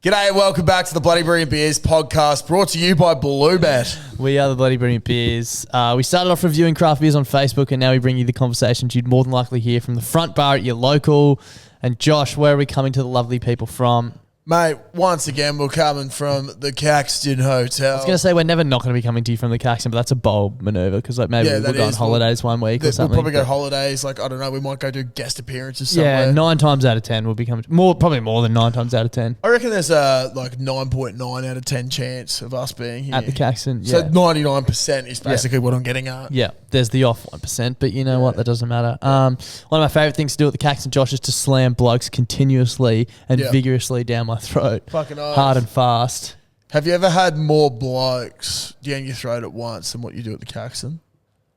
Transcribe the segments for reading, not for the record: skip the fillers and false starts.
G'day and welcome back to the Bloody Brilliant Beers podcast, brought to you by Bluebet. We are the Bloody Brilliant Beers. We started off reviewing craft beers on Facebook, and now we bring you the conversations you'd more than likely hear from the front bar at your local. And Josh, where are we coming to the lovely people from? Mate, once again, we're coming from the Caxton Hotel. I was going to say we're never not going to be coming to you from the Caxton, but that's a bold manoeuvre because maybe we'll go on holidays one week or something. We'll probably go holidays. I don't know. We might go do guest appearances somewhere. Yeah, 9 times out of 10 we'll be coming. Probably more than 9 times out of 10. I reckon there's a 9.9 out of 10 chance of us being here. At the Caxton, yeah. So 99% is basically what I'm getting at. Yeah, there's the off 1%, but you know what? That doesn't matter. One of my favourite things to do at the Caxton, Josh, is to slam blokes continuously and vigorously down my throat. Fucking hard and fast. Have you ever had more blokes down your throat at once than what you do at the Caxton?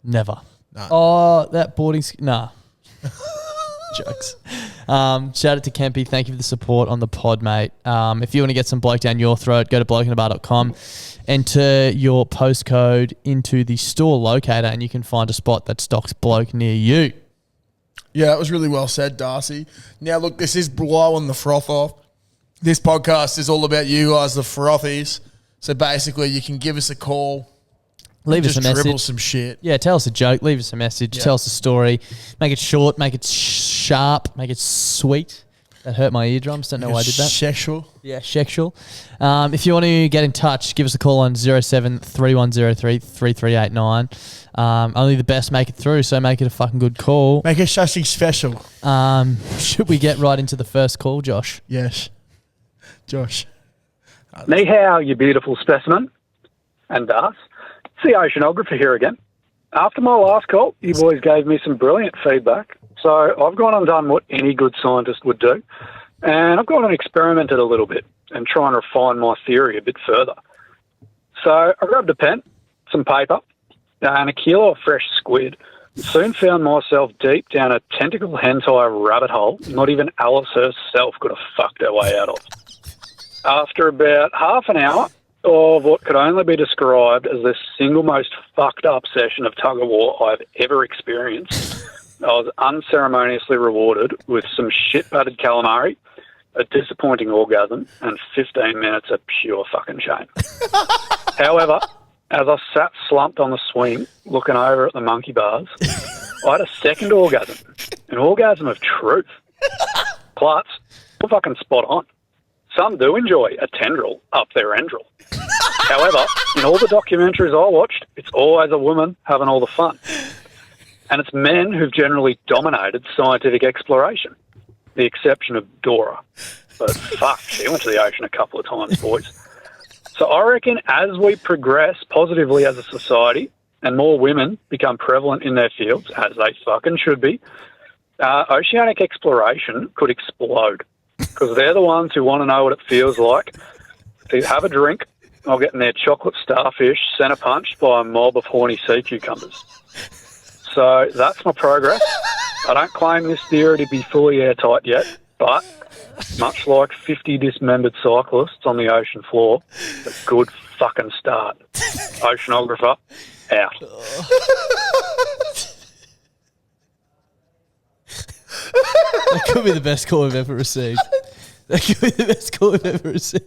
Never. No. Oh, that boarding... Nah. Jokes. Shout out to Kempy. Thank you for the support on the pod, mate. If you want to get some bloke down your throat, go to blokeinthebar.com, enter your postcode into the store locator, and you can find a spot that stocks bloke near you. Yeah, that was really well said, Darcy. Now, look, this is Blowing the Froth Off. This podcast is all about you guys, the Frothies. So basically, you can give us a call. Leave us a message. Dribble some shit. Yeah, tell us a joke. Leave us a message. Yeah. Tell us a story. Make it short. Make it sharp. Make it sweet. That hurt my eardrums. Don't know why I did that. Sexual. Yeah, sexual. If you want to get in touch, give us a call on 0731033389. Only the best make it through, so make it a fucking good call. Make it something special. Should we get right into the first call, Josh? Yes. Josh. Ni hao, you beautiful specimen. And Das. It's the Oceanographer here again. After my last call, you boys gave me some brilliant feedback. So I've gone and done what any good scientist would do. And I've gone and experimented a little bit and try and refine my theory a bit further. So I grabbed a pen, some paper, and a kilo of fresh squid. Soon found myself deep down a tentacle hentai rabbit hole not even Alice herself could have fucked her way out of. After about half an hour of what could only be described as the single most fucked up session of tug-of-war I've ever experienced, I was unceremoniously rewarded with some shit-battered calamari, a disappointing orgasm, and 15 minutes of pure fucking shame. However, as I sat slumped on the swing looking over at the monkey bars, I had a second orgasm, an orgasm of truth. Plus, we're fucking spot on. Some do enjoy a Tendril up their Endril. However, in all the documentaries I watched, it's always a woman having all the fun. And it's men who've generally dominated scientific exploration, the exception of Dora. But fuck, she went to the ocean a couple of times, boys. So I reckon as we progress positively as a society and more women become prevalent in their fields, as they fucking should be, oceanic exploration could explode. Because they're the ones who want to know what it feels like to have a drink while getting their chocolate starfish centre punched by a mob of horny sea cucumbers. So that's my progress. I don't claim this theory to be fully airtight yet, but much like 50 dismembered cyclists on the ocean floor, a good fucking start. Oceanographer, out. That could be the best call we've ever received. That could be the best call we've ever received.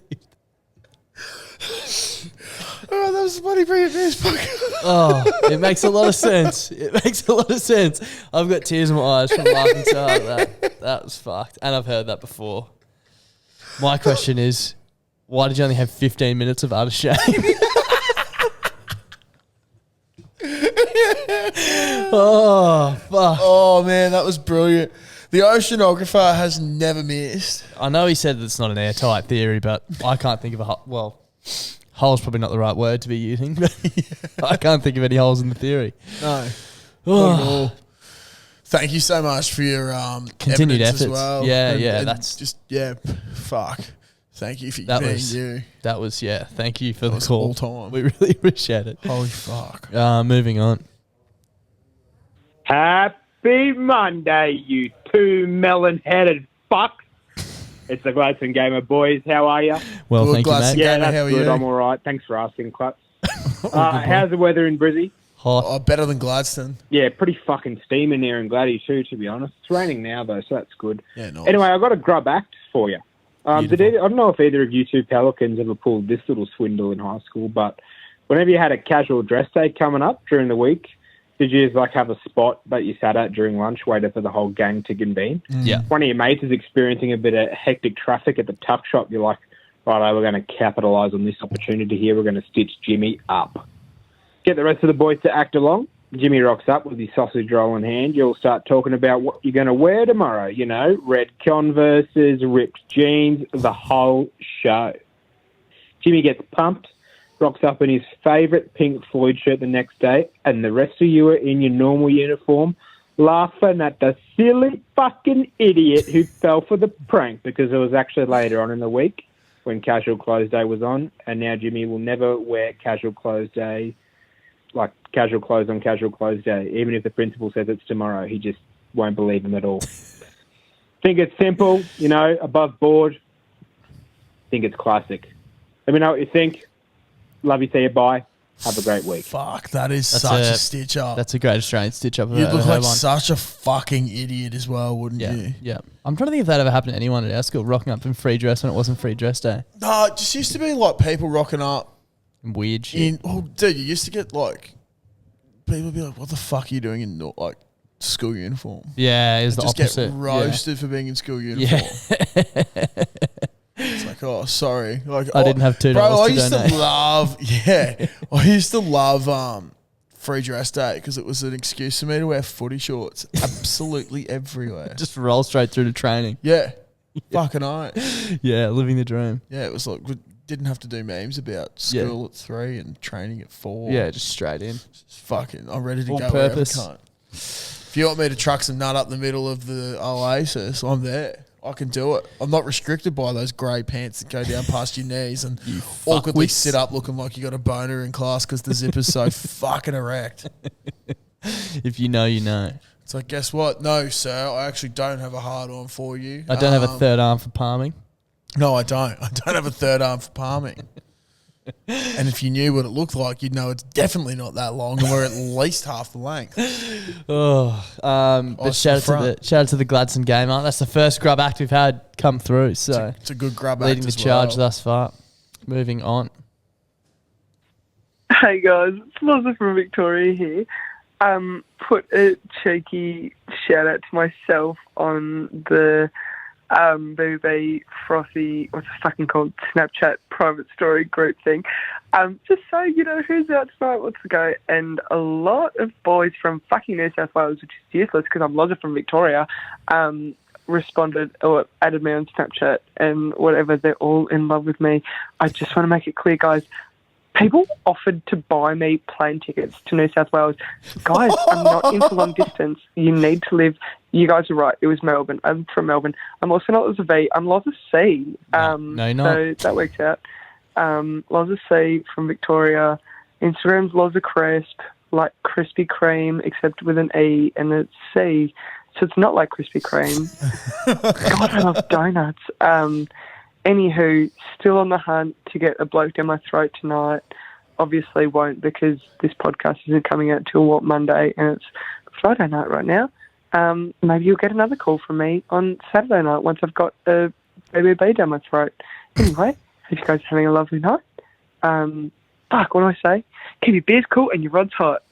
Oh, that was a Bloody Brilliant Beers podcast. Oh, it makes a lot of sense. It makes a lot of sense. I've got tears in my eyes from laughing so hard at that. That was fucked. And I've heard that before. My question is, why did you only have 15 minutes of utter shame? Oh, fuck. Oh, man, that was brilliant. The Oceanographer has never missed. I know he said that it's not an airtight theory, but I can't think of a hole. Well, hole's probably not the right word to be using, but I can't think of any holes in the theory. No. Oh. Thank you so much for your continued efforts as well. Yeah, and that's just fuck. Thank you for that being was, you. That was Thank you for that the call. All time. We really appreciate it. Holy fuck. Moving on. Happy Monday, you two melon-headed fucks. It's the Gladstone Gamer, boys. How are you? Well, good, thank you, mate. Yeah, Gamer, that's how are good. you? I'm all right. Thanks for asking, Klutz. How's the weather in Brizzy? Hot. Oh, better than Gladstone. Yeah, pretty fucking steaming there in Gladdy too, to be honest. It's raining now, though, so that's good. Yeah, nice. Anyway, I've got a grub act for you. I don't know if either of you two Pelicans ever pulled this little swindle in high school, but whenever you had a casual dress day coming up during the week, did you have a spot that you sat at during lunch, waited for the whole gang to convene? Yeah. One of your mates is experiencing a bit of hectic traffic at the tuck shop. You're like, right, we're going to capitalise on this opportunity here. We're going to stitch Jimmy up. Get the rest of the boys to act along. Jimmy rocks up with his sausage roll in hand. You'll start talking about what you're going to wear tomorrow. You know, red Converses, ripped jeans, the whole show. Jimmy gets pumped, rocks up in his favourite Pink Floyd shirt the next day, and the rest of you are in your normal uniform laughing at the silly fucking idiot who fell for the prank, because it was actually later on in the week when casual clothes day was on, and now Jimmy will never wear casual clothes day, like casual clothes on casual clothes day. Even if the principal says it's tomorrow, he just won't believe him at all. Think it's simple, you know, above board. Think it's classic. Let me know what you think. Love you, see you, bye. Have a great week. Fuck, that is such a stitch up. That's a great Australian stitch up. You'd look like such a fucking idiot as well, wouldn't you? Yeah. I'm trying to think if that ever happened to anyone at our school, rocking up in free dress when it wasn't free dress day. No, it just used to be like people rocking up. Weird shit. Dude, you used to get like, people would be like, what the fuck are you doing in like school uniform? Yeah, it was the opposite. Just get roasted for being in school uniform. Yeah. It's like, oh, sorry. Like, I didn't have $2 bro, I to used donate. to love, I used to love free dress day because it was an excuse for me to wear footy shorts absolutely everywhere. Just roll straight through to training. Yeah. Fucking oath. Yeah, living the dream. Yeah, it was like, we didn't have to do memes about school at 3 and training at 4. Yeah, just straight in. Just fucking, I'm ready to All go purpose. wherever, cunt. If you want me to truck some nut up the middle of the Oasis, I'm there. I can do it. I'm not restricted by those grey pants that go down past your knees and awkwardly sit up looking like you got a boner in class because the zipper's so fucking erect. If you know, you know. It's like, guess what? No, sir, I actually don't have a hard on for you. I don't have a third arm for palming. No, I don't. I don't have a third arm for palming. And if you knew what it looked like, you'd know it's definitely not that long, and we're at least half the length. But shout out to the Gladstone Gamer. That's the first grub act we've had come through. So it's a good grub act. Leading the charge thus far. Moving on. Hey guys, it's Loza from Victoria here. Put a cheeky shout out to myself on the BB Frothy, what's it fucking called, Snapchat private story group thing. Just so you know who's out tonight, what's the go. And a lot of boys from fucking New South Wales, which is useless because I'm Loza from Victoria, responded or added me on Snapchat and whatever. They're all in love with me. I just want to make it clear, guys. People offered to buy me plane tickets to New South Wales. Guys, I'm not into long distance. You need to live. You guys are right. It was Melbourne. I'm from Melbourne. I'm also not Loza V. I'm Loza C. No, you're not. So that works out. Loza C from Victoria. Instagram's Loza Crisp, like Krispy Kreme, except with an E and a C. So it's not like Krispy Kreme. God, I love donuts. Anywho, still on the hunt to get a bloke down my throat tonight. Obviously won't, because this podcast isn't coming out till Monday, and it's Friday night right now. Maybe you'll get another call from me on Saturday night once I've got a BBB down my throat. Anyway, hope you guys are having a lovely night. What do I say? Keep your beers cool and your rods hot.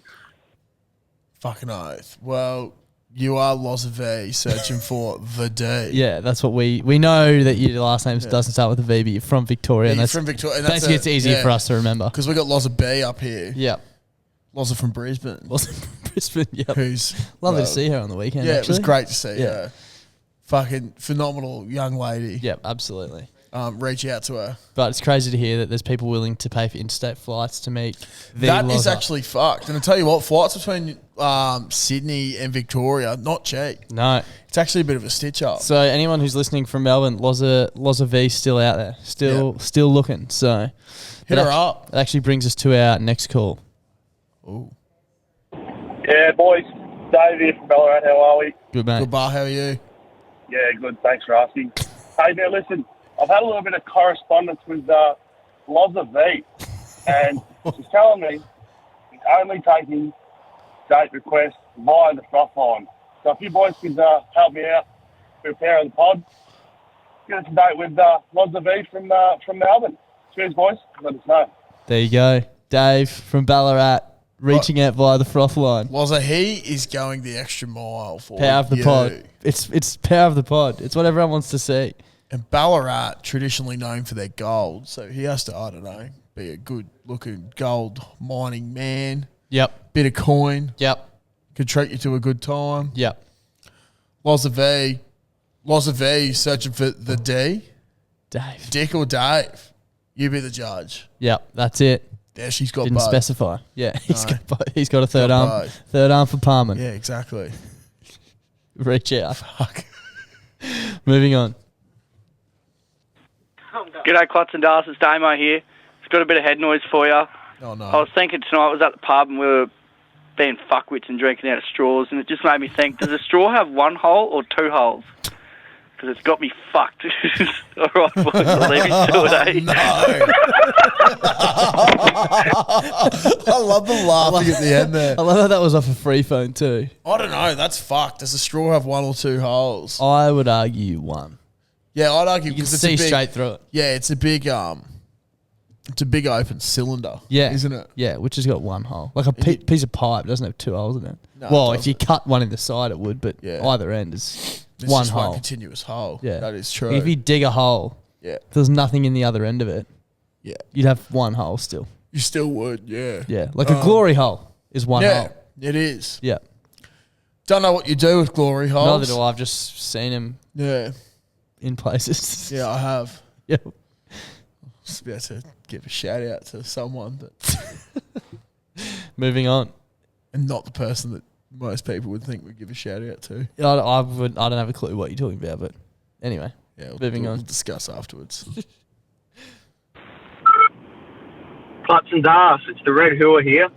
Fucking oath. Well, you are Loza V searching for the D. Yeah, that's what we know, that your last name doesn't start with a V, but you're from Victoria. Yeah, and from Victoria. And basically, it's easier for us to remember. Because we got Loza B up here. Yeah. Loza from Brisbane. Loza from Brisbane, yep. Who's lovely to see her on the weekend, Yeah, actually. it was great to see her. Fucking phenomenal young lady. Yep, absolutely. Reach out to her. But it's crazy to hear that there's people willing to pay for interstate flights to meet the That Loza. is actually fucked. And I tell you what, flights between Sydney and Victoria, not cheap. No. It's actually a bit of a stitch up. So anyone who's listening from Melbourne, Loza V still out there, still looking. So hit her up. It actually brings us to our next call. Ooh. Yeah, boys. Dave here from Ballarat. How are we? Good, mate. Good, bar. How are you? Yeah, good. Thanks for asking. Hey, now listen, I've had a little bit of correspondence with Loza V, and she's telling me he's only taking date requests via the Frothline. So if you boys could help me out, prepare the pod, get us a date with Loz the V from Melbourne. Cheers, boys. Let us know. There you go. Dave from Ballarat reaching out via the Frothline. Wazza, he is going the extra mile for Power of the you. pod. It's power of the pod. It's what everyone wants to see. And Ballarat, traditionally known for their gold, so he has to, I don't know, be a good-looking gold mining man. Yep. Bit of coin. Yep. Could treat you to a good time. Yep. Loza V, searching for the D. Dave. Dick or Dave? You be the judge. Yep. That's it. Yeah, she's got Didn't both. specify. Yeah, he's No. got both. He's got a third Got arm. both. Third arm for Palmer. Yeah, exactly. Reach out. Fuck. Moving on. G'day, Klutz and Darcy. It's Damo here. It's got a bit of head noise for you. Oh, no. I was thinking tonight I was at the pub and we were being fuckwits and drinking out of straws, and it just made me think, does a straw have one hole or two holes? Because it's got me fucked. All right, boys, I'll leave you to it, eh? No. I love the laughing at the end there. I love how that was off a free phone too. I don't know. That's fucked. Does a straw have one or two holes? I would argue one. Yeah, I'd argue You can because it's see a big, straight through it. Yeah, it's a big open cylinder. Yeah. Isn't it? Yeah, which has got one hole. Like a piece of pipe doesn't have two holes in it. No, it well, if you doesn't. cut one in the side, it would, but Yeah. either end is It's one just hole. one continuous hole. Yeah. That is true. If you dig a hole, Yeah. if there's nothing in the other end of it, Yeah. you'd have one hole still. You still would, yeah. Yeah, like a glory hole is one Yeah, hole. it is. Yeah. Don't know what you do with glory holes. Neither do I. I've just seen him Yeah. in places. Yeah, I have. Yeah. Just about to give a shout out to someone that, Moving on. and not the person that most people would think would give a shout out to. I don't have a clue what you're talking about, but anyway. Yeah, Moving on. We'll discuss afterwards. Klutz and Darce, it's the Red Hooer here,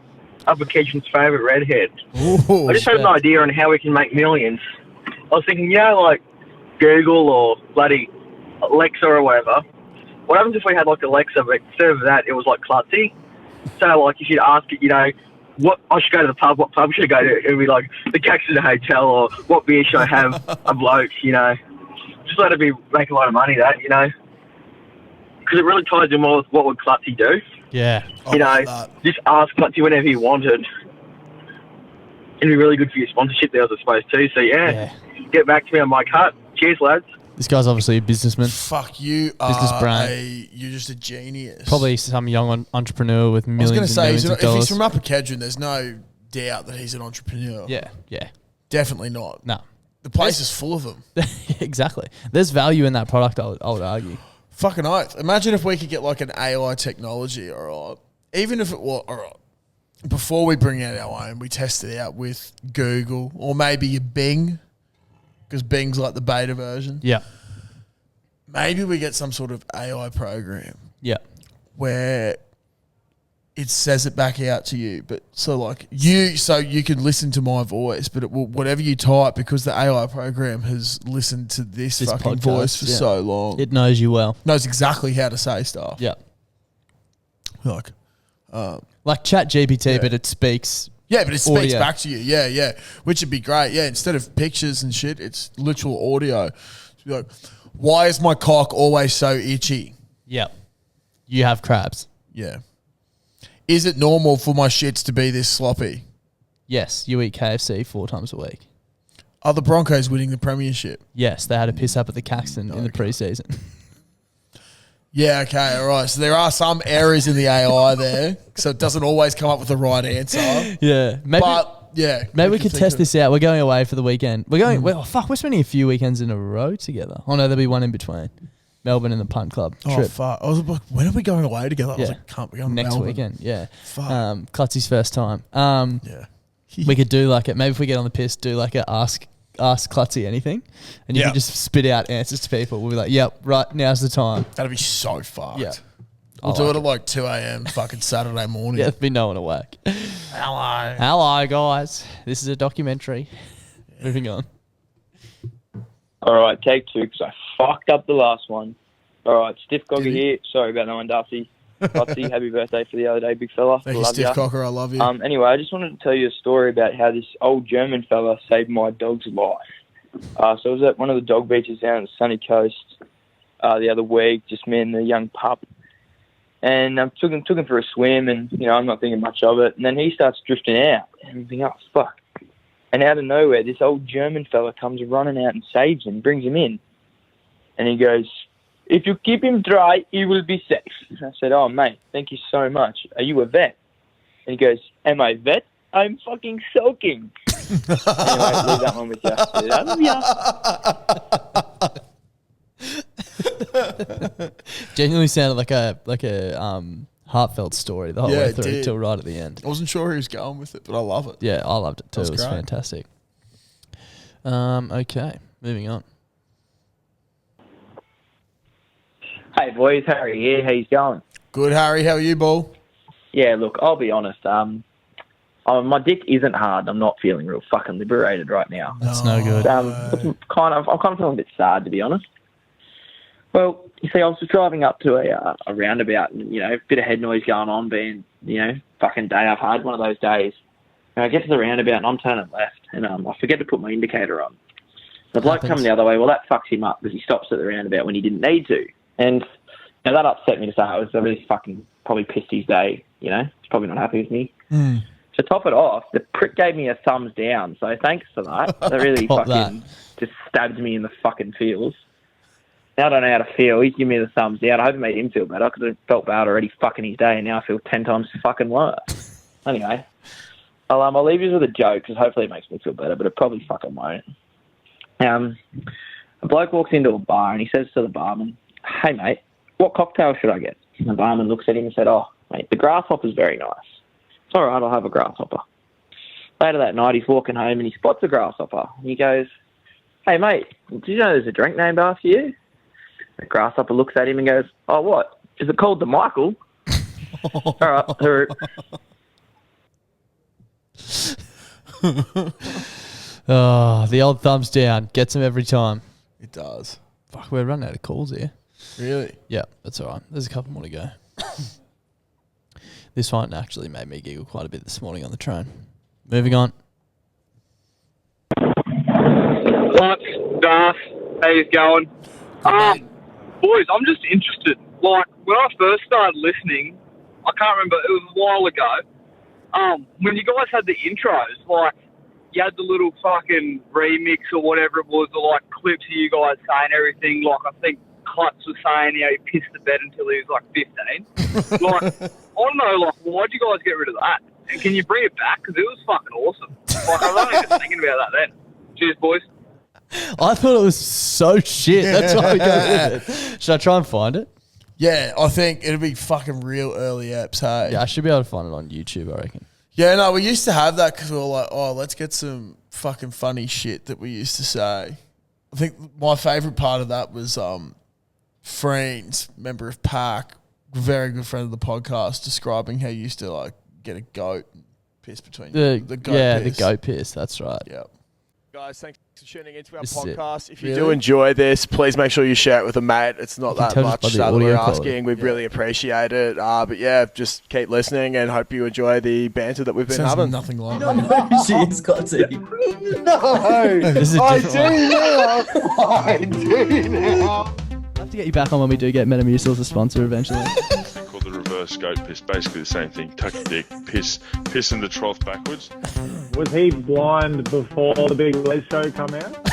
Upper Kitchen's favourite redhead. Ooh, I just had an idea on how we can make millions. I was thinking, like Google or bloody Alexa or whatever. What happens if we had like Alexa, but instead of that, it was like Klutzy? So like if you'd ask it, what I should go to the pub, what pub should I go to? It would be like the Caxton Hotel, or what beer should I have? A bloke, Just let it make a lot of money, that, because it really ties in more with what would Klutzy do. Yeah. I like that. Just ask Klutzy whenever you wanted. It'd be really good for your sponsorship deals, I suppose, too. So, get back to me on my cut. Cheers, lads. This guy's obviously a businessman. Fuck, you Business are brain. you're just a genius. Probably some young entrepreneur with I was millions going to and say, millions of if dollars. he's from Upper Kedron, there's no doubt that he's an entrepreneur. Yeah, yeah. Definitely not. No. The place is full of them. Exactly. There's value in that product, I would argue. Fucking oath. Imagine if we could get like an AI technology, all right? Even if it was, all right, before we bring out our own, we test it out with Google or maybe a Bing, because Bing's like the beta version. Yeah. Maybe we get some sort of AI program Yeah. where it says it back out to you, but so you can listen to my voice, but it will, whatever you type, because the AI program has listened to this fucking podcast, voice for yeah. so long, It knows you well. knows exactly how to say stuff. Yeah. Like Chat GPT, but it speaks. yeah, but it speaks Audio. back to you. Yeah, yeah, which would be great. Yeah, instead of pictures and shit, it's literal audio. It's like, why is my cock always so itchy? Yeah. You have crabs. Yeah. Is it normal for my shits to be this sloppy? Yes. You eat KFC 4 times a week. Are the Broncos winning the premiership? Yes. They had a piss up at the Caxton in the preseason. Yeah, okay, all right. So there are some errors in the AI there, so it doesn't always come up with the right answer. Yeah. Maybe Maybe we could test this out. We're going away for the weekend. We're going. Well, fuck. We're spending a few weekends in a row together. Oh no, there'll be one in between. Melbourne and the Punt Club Oh, trip fuck. I was like, when are we going away together? I was Yeah. like, can't we go next Melbourne? weekend. Yeah. Fuck. Klutzy's first time. Yeah. We could do like it. Maybe if we get on the piss, do like a ask Klutzy anything, and you Yeah. can just spit out answers to people. We'll be like, yep, right, now's the time. That'd be so fucked. Yeah. We'll I do like it at like 2 a.m. fucking Saturday morning. Yeah, there'd be no one awake. Hello. Hello, guys. This is a documentary. Moving on. All right, take two, because I fucked up the last one. All right, Stiff Gogger here. Sorry about that one, Darcy. Darcy, happy birthday for the other day, big fella. Thank you, Love Stiff ya. Cocker. I love you. Anyway, I just wanted to tell you a story about how this old German fella saved my dog's life. So I was at one of the dog beaches down on the sunny coast, the other week, just me and the young pup. And I took him for a swim, and, I'm not thinking much of it. And then he starts drifting out. And I'm thinking, oh, fuck. And out of nowhere, this old German fella comes running out and saves him, brings him in. And he goes, if you keep him dry, he will be safe. And I said, oh, mate, thank you so much. Are you a vet? And he goes, am I a vet? I'm fucking soaking. Anyway, leave that one with you. I love ya. Genuinely sounded like a heartfult story the whole way through until right at the end. I wasn't sure who was going with it, but I love it. Yeah, I loved it too. It was great. fantastic. Okay, moving on. Hey boys, Harry here. How's going? Good, Harry. How are you, Bull? Yeah, look, I'll be honest. My dick isn't hard. I'm not feeling real fucking liberated right now. That's no good. I'm kind of feeling a bit sad, to be honest. Well, you see, I was just driving up to a roundabout, and a bit of head noise going on, being fucking day I've had, one of those days. And I get to the roundabout and I'm turning left, and I forget to put my indicator on. The bloke coming the other way, well, that fucks him up because he stops at the roundabout when he didn't need to. And that upset me to say. It was a really fucking probably pissed his day. He's probably not happy with me. To top it off, the prick gave me a thumbs down. So thanks for that. That really fucking just stabbed me in the fucking feels. Now I don't know how to feel. He's giving me the thumbs down. I hope it made him feel better because I felt bad already fucking his day, and now I feel 10 times fucking worse. Anyway, I'll leave you with a joke because hopefully it makes me feel better, but it probably fucking won't. A bloke walks into a bar and he says to the barman, hey, mate, what cocktail should I get? And the barman looks at him and said, oh, mate, the grasshopper's very nice. It's all right, I'll have a grasshopper. Later that night, he's walking home and he spots a grasshopper. And he goes, hey, mate, did you know there's a drink named after you? The grasshopper looks at him and goes, oh, what? Is it called the Michael? All right. Oh, the old thumbs down. Gets him every time. It does. Fuck, we're running out of calls here. Really? Yeah, that's all right. There's a couple more to go. This one actually made me giggle quite a bit this morning on the train. Moving on. Lux, Darth, how you going? Boys, I'm just interested. Like, when I first started listening, I can't remember, it was a while ago, when you guys had the intros, like, you had the little fucking remix or whatever it was, or like clips of you guys saying everything. Like, I think Klutz was saying, he pissed the bed until he was like 15. Like, I don't know, like, why'd you guys get rid of that? And can you bring it back? Because it was fucking awesome. Like, I was only just thinking about that then. Cheers, boys. I thought it was so shit. That's why we go with it. Should I try and find it? Yeah, I think it'll be fucking real early apps, hey? Yeah, I should be able to find it on YouTube, I reckon. Yeah, no, we used to have that because we were like, oh, let's get some fucking funny shit that we used to say. I think my favourite part of that was Friends, member of Pack, very good friend of the podcast, describing how you used to like get a goat and piss between the goat piss. The goat piss, that's right. Yep. Guys, thanks for tuning into our This is podcast. it. If you Really? do enjoy this, please make sure you share it with a mate. It's not You can that tell just much by the that we're audio quality. asking. We really appreciate it. But yeah, just keep listening and hope you enjoy the banter that we've been Sounds having. nothing like She's got to. No, This is a I different do now. I do now. I'll have to get you back on when we do get Metamucil as a sponsor eventually. Called the reverse goat piss. Basically the same thing. Tuck your dick, piss in the trough backwards. Was he blind before the Big Les show come out?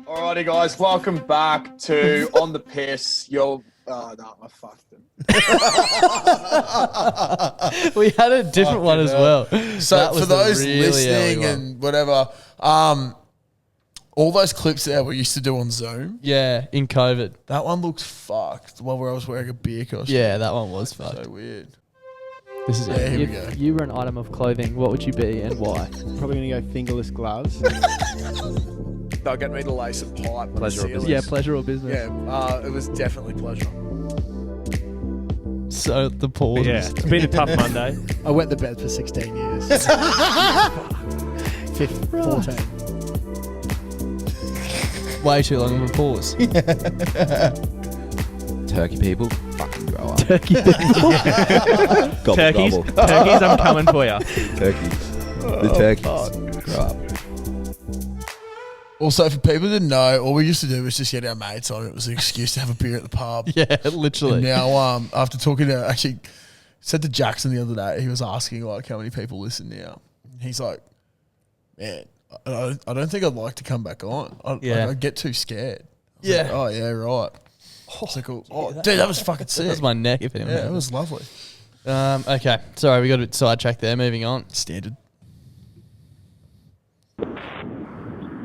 Alrighty, guys, welcome back to On the Piss. Oh no, I fucked him. We had a different one as well. So That was for the those really listening early and whatever, all those clips there we used to do on Zoom. Yeah, in COVID. That one looked fucked. The one where I was wearing a beer costume. Yeah, that one was fucked. So weird. This is Here we go. If you were an item of clothing, what would you be and why? Probably going to go fingerless gloves. They'll get me to lace a pipe. Pleasure or business. Yeah, pleasure or business. Yeah, it was definitely pleasure. So the pause. Yeah, it's been a tough Monday. I went to bed for 16 years. 14. Way too long of a pause. Turkey people, fucking grow up. Turkey people. Gobble, Turkeys, gobble. turkeys, I'm coming for you. Turkeys. The turkeys. Grow up. Also, for people that didn't know, all we used to do was just get our mates on. It was an excuse to have a beer at the pub. Yeah, literally. And now, after talking to, actually, said to Jackson the other day, he was asking like how many people listen now. He's like, man, I don't think I'd like to come back on. I get too scared. I was like, oh yeah, right. It's like, dude, that was fucking sick. That was my neck. If anyone. Yeah, it was lovely. Okay, sorry, we got a bit sidetracked there. Moving on. Standard.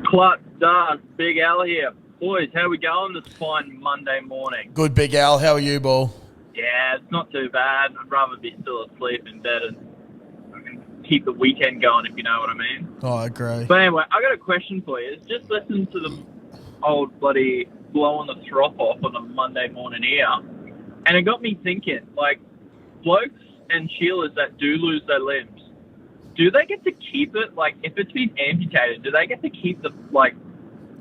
Clutch, Dance, Big Al here. Boys, how we going this fine Monday morning? Good, Big Al. How are you, ball? Yeah, it's not too bad. I'd rather be still asleep in bed and keep the weekend going, if you know what I mean. Oh, I agree. But anyway, I got a question for you. Just listen to the old bloody Blowing the Froth Off on a Monday morning here, and it got me thinking, like, blokes and Sheilas that do lose their limbs, do they get to keep it? Like, if it's been amputated, do they get to keep the, like,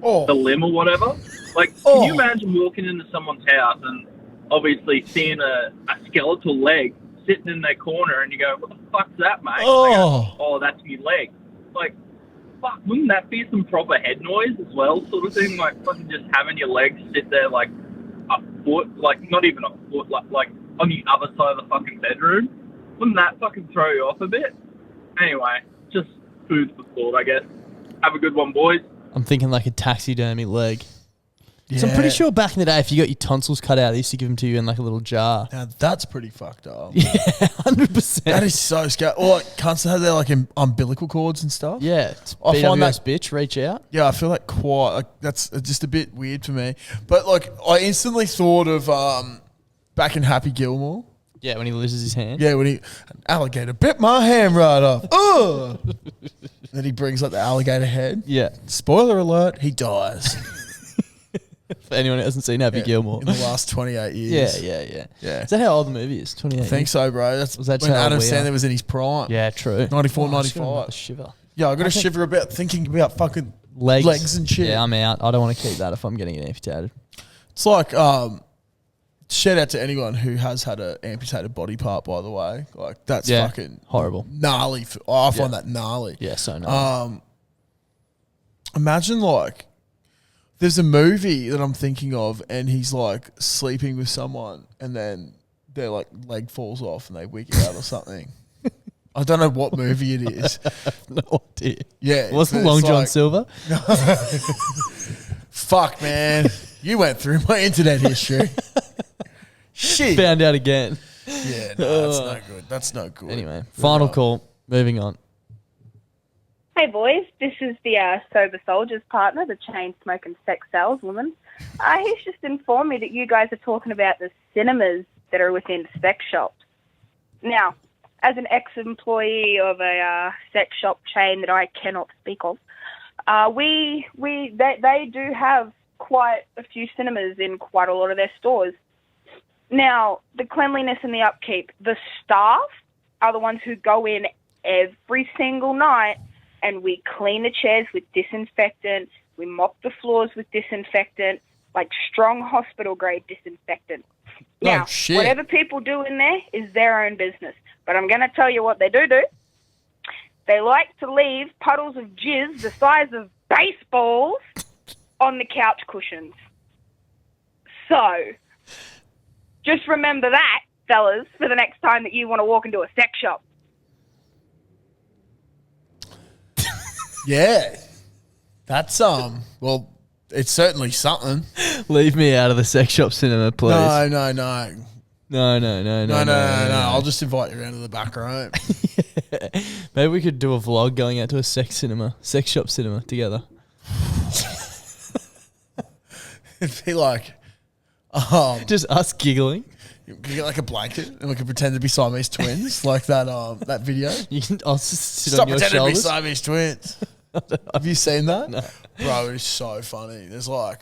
the limb or whatever? Like, can you imagine walking into someone's house and obviously seeing a skeletal leg sitting in their corner and you go, what the fuck's that, mate? Oh, that's your leg. Like, fuck, wouldn't that be some proper head noise as well, sort of thing? Like, fucking just having your legs sit there like a foot, like, not even a foot, like on the other side of the fucking bedroom. Wouldn't that fucking throw you off a bit? Anyway, just food for thought, I guess. Have a good one, boys. I'm thinking like a taxidermy leg. Yeah. So I'm pretty sure back in the day, if you got your tonsils cut out, they used to give them to you in like a little jar. Now that's pretty fucked up. Yeah, 100%. That is so scary. Or like cunts that have their like umbilical cords and stuff. Yeah, I find that bitch, reach out. Yeah, I feel like quite like that's just a bit weird for me. But like I instantly thought of back in Happy Gilmore. Yeah, when he loses his hand. Yeah, when an alligator bit my hand right off. Oh. Then he brings like the alligator head. Yeah. Spoiler alert, he dies. For anyone who hasn't seen Happy Gilmore. In the last 28 years. Yeah. Is that how old the movie is? 28 I think so, bro. That's Was that when how Adam we are? Sandler was in his prime. Yeah, true. 94, Oh, 95. Shiver. Yeah, I got I a think- shiver about thinking about fucking Legs. legs and shit. Yeah, I'm out. I don't want to keep that if I'm getting it amputated. It's like, shout out to anyone who has had an amputated body part, by the way. Like, that's fucking horrible. Gnarly. I find that gnarly. Yeah, so gnarly. Imagine, like, there's a movie that I'm thinking of, and he's, like, sleeping with someone, and then their, like, leg falls off, and they wig out or something. I don't know what movie it is. No idea. Yeah. Wasn't but Long it's John like- Silver? Fuck, man. You went through my internet history. Shit. Found out again. Yeah, no, that's no good. That's no good. Anyway, final call. Moving on. Hey boys, this is the Sober Soldier's partner, the chain-smoking sex saleswoman. He's just informed me that you guys are talking about the cinemas that are within sex shops. Now, as an ex-employee of a sex shop chain that I cannot speak of, they do have quite a few cinemas in quite a lot of their stores. Now, the cleanliness and the upkeep, the staff are the ones who go in every single night and we clean the chairs with disinfectant, we mop the floors with disinfectant, like strong hospital-grade disinfectant. Now, shit. whatever people do in there is their own business. But I'm going to tell you what they do. They like to leave puddles of jizz the size of baseballs on the couch cushions. So, just remember that, fellas, for the next time that you want to walk into a sex shop. Yeah. That's, well, it's certainly something. Leave me out of the sex shop cinema, please. No. No. I'll just invite you around to the back room. Maybe we could do a vlog going out to a sex shop cinema together. It'd be like, just us giggling. You get like a blanket and we can pretend to be Siamese twins, like that video. I'll just sit Stop on your pretending to be shoulders. Siamese twins. Have you seen that? No. Bro, it's so funny. There's like,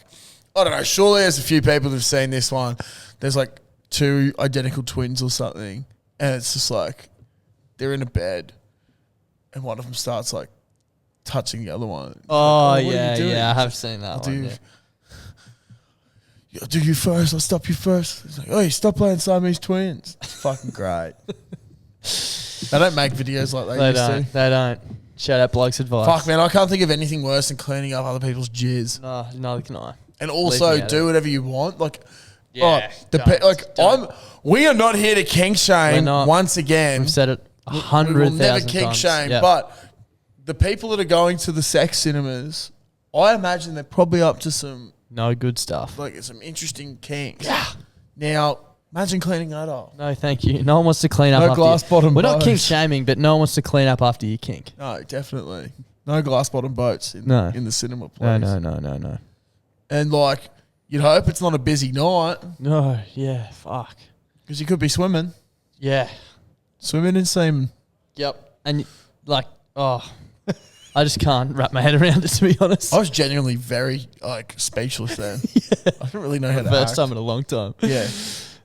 I don't know, surely there's a few people who've seen this one. There's like two identical twins or something, and it's just like, they're in a bed, and one of them starts like touching the other one. Oh, Like, what are you yeah, doing? yeah, I have seen that one, I'll do you first. I'll stop you first. It's like, oh, stop playing Siamese twins. It's fucking great. They don't make videos like they used to. They don't. Shout out Bloke's advice. Fuck, man, I can't think of anything worse than cleaning up other people's jizz. No, neither can I. And Leave also me out do of it. whatever you want. Like, Yeah, we are not here to kink shame We're not. once again. We've said it We 100,000 will never times. kink shame, Yep. but the people that are going to the sex cinemas, I imagine they're probably up to some No good stuff. like some interesting kinks. Yeah. Now, imagine cleaning that up. No, thank you. No one wants to clean up No after glass bottom We're not boats. kink shaming, but no one wants to clean up after you kink. No, definitely. No glass bottom boats in the cinema, please. No. And like, you'd hope it's not a busy night. No, yeah, fuck. Because you could be swimming. Yeah. Swimming in semen. Yep. And like, I just can't wrap my head around it, to be honest. I was genuinely very like speechless then. I didn't really know how to First act. time in a long time. Yeah.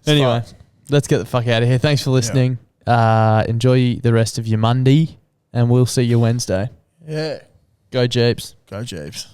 Anyway, let's get the fuck out of here. Thanks for listening. Enjoy the rest of your Monday, and we'll see you Wednesday. Yeah. Go Jeeps. Go Jeeps.